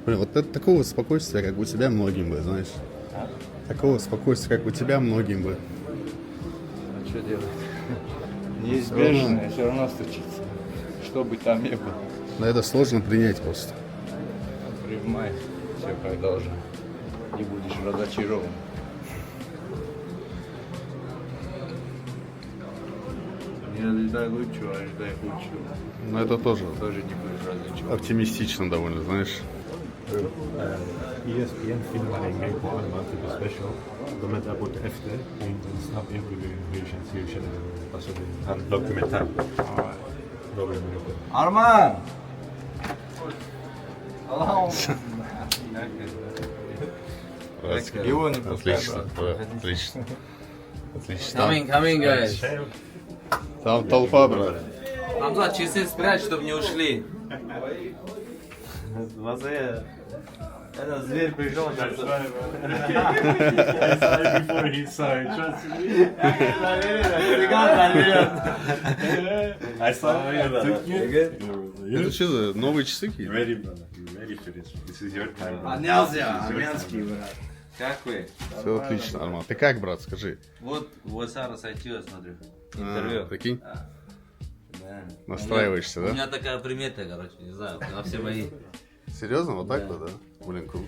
Блин, вот такого спокойствия, как у тебя, многим бы, знаешь. Такого спокойствия, как у тебя, многим бы. А что делать? Неизбежно, все равно стучится. Что бы там ни было. Но это сложно принять просто. Принимай все как должно. Не будешь разочарован. Не ожидай лучшего, ожидай худшего. Но это тоже Тоже не будешь разочарован. оптимистично довольно, знаешь. ESPN filmar en grej på Arman, typ special. De är där borta efter, det är inte en snabb evaluering hur det känns. Alltså det är en dokumentär. Några minuter. Арман! Его не Отлично, пускай. да, отлично. Отлично. Coming, guys. Там толпа, брат. Хамзат, часы спрячь, чтобы не ушли. Этот зверь пришел сейчас. Before he saw it, trust me. I saw it, took you. Это что за новые часы какие-то? Ready, brother. You ready for this? This is your time. Поднялся, армянский брат. Как вы? Все отлично, Арман. Ты как, брат, скажи? Вот Сара сойти, смотрю. А, Интервью. прикинь, Да. настраиваешься, У да? меня такая примета, короче, не знаю, на все мои. Серьезно, вот так-то, да? Блин, круто.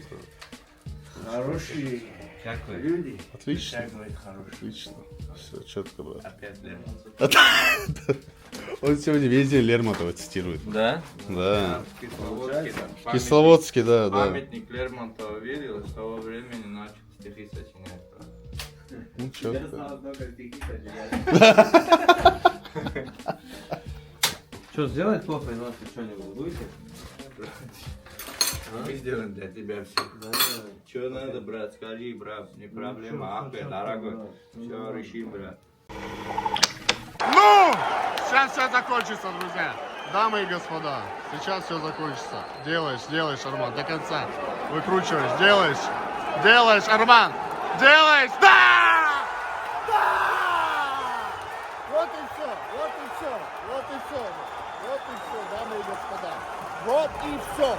Хорошие Как вы? люди. Отлично, Говорит, хорошие. отлично. Все четко, брат. Опять Лермонтов. Он сегодня весь день Лермонтова цитирует. Да? Да. Кисловодский, там, Кисловодский, да, да. памятник Лермонтова верил, и с того времени начал стихи сочинять. Ну, четко. Что, сделать кофе и ночью что-нибудь будете? Мы сделаем для тебя все. Да. Что надо, брат, скажи, брат, не проблема. Ахмед, дорогой, все решим, брат. Ну, сейчас все закончится, друзья. Дамы и господа, сейчас все закончится. Делаешь, Арман, до конца. Выкручиваешь, делаешь, Арман. Делаешь, да! Да! Вот и все, дамы и господа. Вот и все.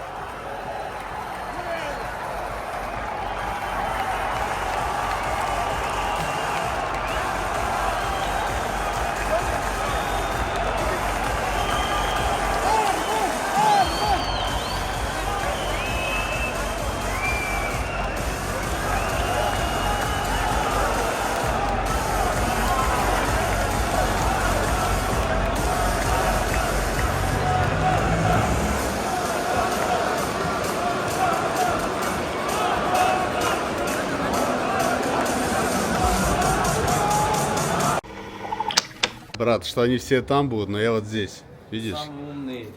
Брат, что они все там будут, но я вот здесь. Видишь? Самый умный.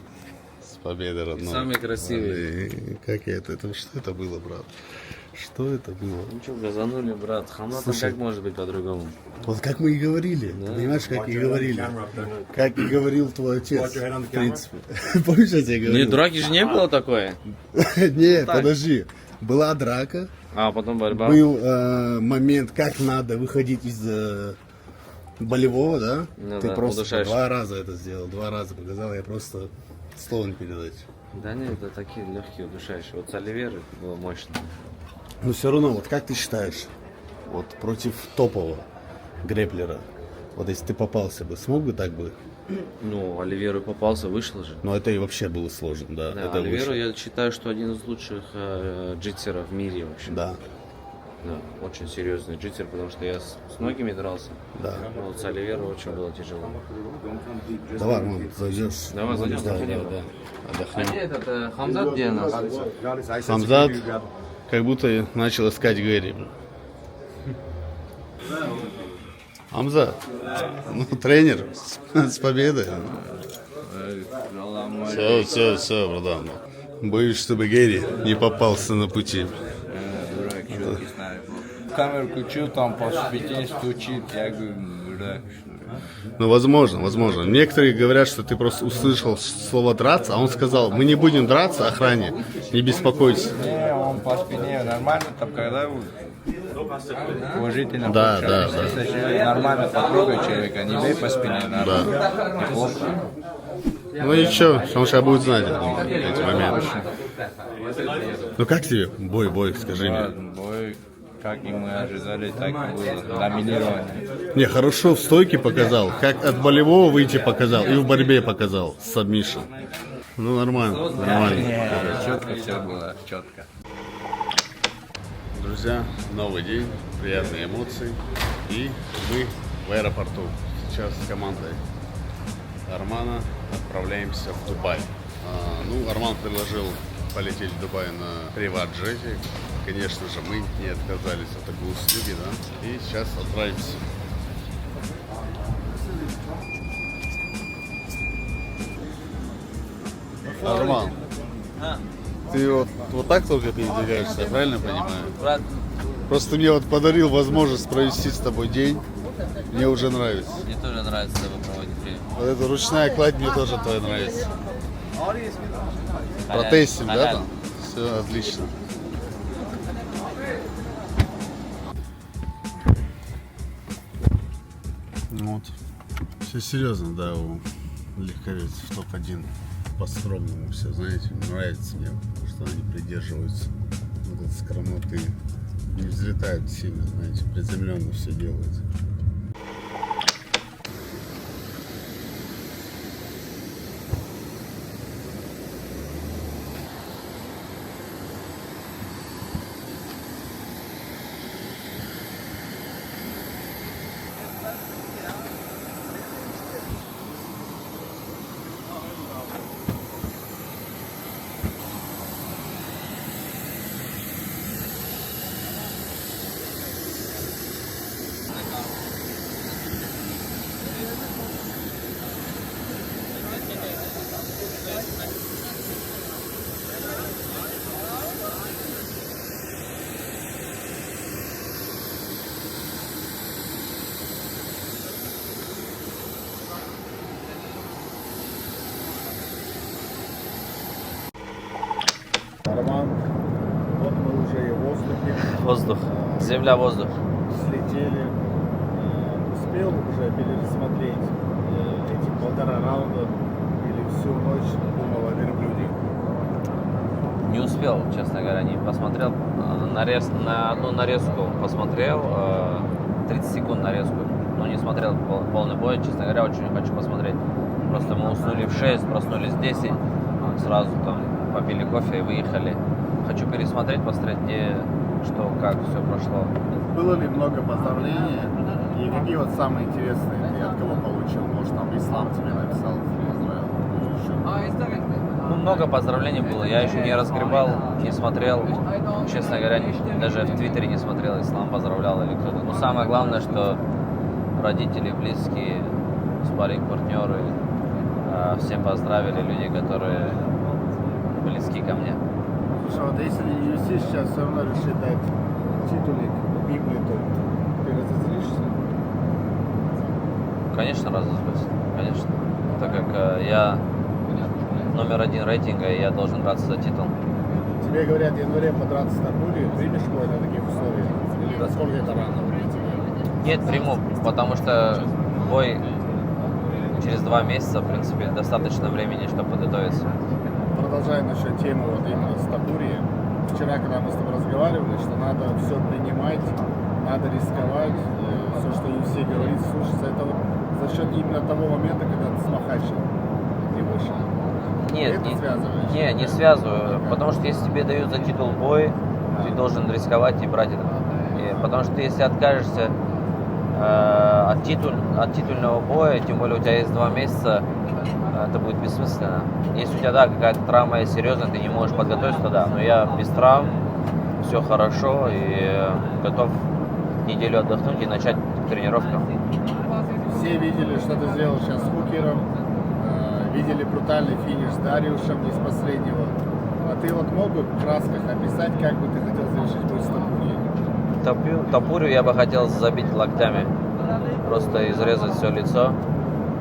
С победой, родной. Самый красивый. Как я это? Что это было, брат? Что это было? Ну что, газанули, брат. Хамзат, Слушай. как может быть по-другому? Вот как мы и говорили. Ты понимаешь, как и говорили. Как и говорил твой отец, в принципе. Помнишь, я тебе говорил? Не, драки же не было такое. Не, подожди. Была драка, А потом борьба. был момент, как надо выходить из болевого, да? Ну Ты да, просто удушаешь. 2 раза это сделал, 2 раза показал, я просто слово не передать. Да нет, это такие легкие, удушающие. Вот с Оливерой было мощно. Но все равно, вот как ты считаешь, вот против топового грэплера, вот если ты попался бы, смог бы так бы? Ну, Оливеру попался, вышел же. Но это и вообще было сложно, да. Да, это Оливеру вышло. я считаю, что один из лучших джитсеров в мире вообще. Да, Да, очень серьезный джитсер, потому что я с многими дрался. да. Но вот с Оливеру очень было тяжело. Давай, Арман, зайдешь. Давай зайдем, Да, заходи. да, да. А Отдохнем. где этот Хамзат, где нас? Хамзат как будто начал искать Гэри. Хамзат, ну, тренер, с победой. Все, братан. Боюсь, чтобы Гэри не попался на пути. Дурак, четкий снайпер. Камеру включил, там по спине стучит. Я говорю, дурак, что ли. Ну, возможно. Некоторые говорят, что ты просто услышал слово драться, а он сказал, мы не будем драться, охране, не беспокойтесь. Не, он по спине нормально, там когда уважительно Да, пообщаешься. да, Если нормально потрогай человека, не бей по спине, нормально. Неплохо. Ну ничего, он сейчас будет знать эти моменты. Ну как тебе? Бой, скажи мне. Бой, как и мы ожидали, так и было. Доминирование. Не, хорошо в стойке показал, как от болевого выйти показал, и в борьбе показал, сабмишн. Ну нормально. Четко все было, четко. Друзья, новый день, приятные эмоции. И мы в аэропорту. Сейчас с командой Армана отправляемся в Дубай. Арман предложил полететь в Дубай на приват-джете. Конечно же, мы не отказались от такой услуги, да. И сейчас отправимся. Арман, ты вот так только передвигаешься, я правильно понимаю? Брат, Просто мне вот подарил возможность провести с тобой день. Мне уже нравится. мне тоже нравится с тобой проводить время. Вот эта ручная кладь мне тоже твоя нравится. Протестим, да, там? Все отлично. Вот. Все серьезно, да, у легковец в топ-1 по-скромному все, знаете, нравится мне, что они придерживаются вот этой скромноты, не взлетают сильно, знаете, приземленно все делают. Роман, вот мы уже и в воздухе. Воздух. Земля, воздух. Слетели. Успел уже пересмотреть эти 1,5 раунда или всю ночь думал о верблюде? Не успел, честно говоря, не посмотрел. На одну нарезку посмотрел, 30 секунд нарезку, но не смотрел полный бой. Честно говоря, очень хочу посмотреть. Просто мы уснули в 6, проснулись в 10, сразу там попили кофе и выехали. Хочу пересмотреть, посмотреть, где, что, как все прошло. Было ли много поздравлений? И какие вот самые интересные ты от кого получил? Может, там Ислам тебе написал, поздравил? Или еще? Ну, много поздравлений было. Я еще не разгребал, не смотрел. Честно говоря, даже в Твиттере не смотрел, Ислам поздравлял или кто-то. Но самое главное, что родители, близкие, спарринг-партнеры, всем поздравили, люди, которые близки ко мне. Слушай, вот если UFC сейчас все равно решит дать титулик Библиту, ты разозлишься? Конечно, разозлюсь. Конечно. Так как я номер 1 рейтинга, и я должен драться за титул. Тебе говорят, в январе подраться с Табури, примешь бой на таких условиях? Или насколько это рано тебе? Нет, приму, потому что бой через 2 месяца, в принципе, достаточно времени, чтобы подготовиться. Продолжая насчет темы вот именно с Табури, вчера, когда мы с тобой разговаривали, что надо все принимать, надо рисковать, все, что UFC говорит, слушаться, это вот за счет именно того момента, когда ты с Махачем не вышел. Нет, Это связываешь? не связываю, потому что если тебе дают за титул бой, ты должен рисковать и брать это. Потому что ты, если откажешься от титульного боя, тем более у тебя есть 2 месяца, это будет бессмысленно. Если у тебя, да, какая-то травма есть серьезная, ты не можешь подготовиться, то да. Но я без травм, все хорошо и готов неделю отдохнуть и начать тренировку. Все видели, что ты сделал сейчас с Хукером, видели брутальный финиш с Дариушем из последнего. А ты вот мог бы в красках описать, как бы ты хотел завершить бой с Табури? Тапурю я бы хотел забить локтями, просто изрезать все лицо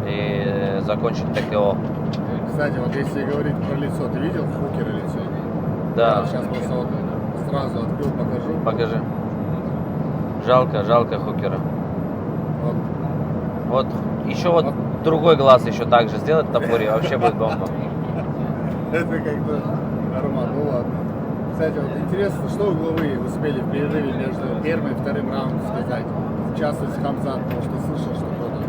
и закончить ТКО. Кстати, вот если говорить про лицо, ты видел Хукера лицо? Да. Я сейчас просто вот сразу открыл, покажу. Покажи. Жалко Хукера. Вот еще вот другой глаз еще так же сделать Тапури, вообще будет бомба. Это как-то Роман, ну ладно. Кстати, вот интересно, что угловые успели в перерыве между первым и вторым раундом сказать? В частности, Хамзат, потому что слышал, что кто-то...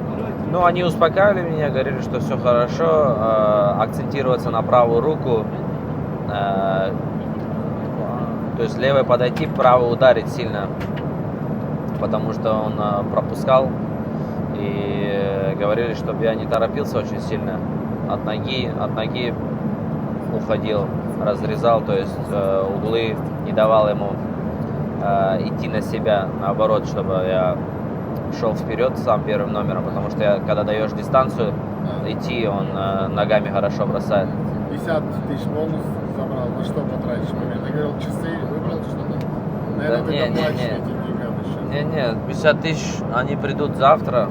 Ну, они успокаивали меня, говорили, что все хорошо, акцентироваться на правую руку, то есть левой подойти, правой ударить сильно, потому что он пропускал, и говорили, чтобы я не торопился очень сильно, от ноги уходил, разрезал, то есть углы, не давал ему идти на себя, наоборот, чтобы я шел вперед сам первым номером, потому что когда даешь дистанцию, идти, он ногами хорошо бросает. 50 тысяч бонус забрал, на что потратишь момент? Я говорил, часы выбрал что-то? Наверное, ты доплачешь эти деньгам еще. Не, 50 тысяч, они придут завтра,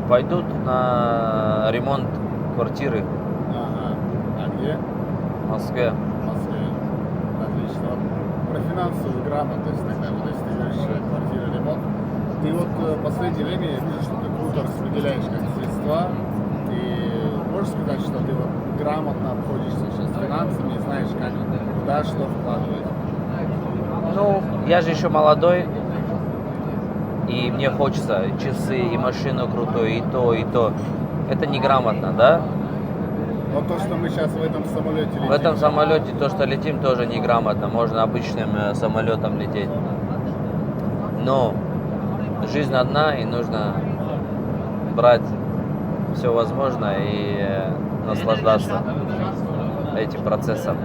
пойдут на ремонт квартиры Ага. А где? в Москве. В Москве. Отлично. Вот про финансовую грамотность тогда, вот если ты говоришь, квартира, ремонт, ты вот в последнее время, я вижу, что ты круто распределяешь как средства, и можешь сказать, что ты вот грамотно обходишься сейчас с финансами и знаешь, как, куда, что вкладывать? Ну, я же еще молодой, и мне хочется часы и машину крутую, и то, и то. Это неграмотно, да? Вот то, что мы сейчас в этом самолете летим. В этом самолете то, что летим, тоже неграмотно. Можно обычным самолетом лететь. Но жизнь одна, и нужно брать все возможное и наслаждаться этим процессом.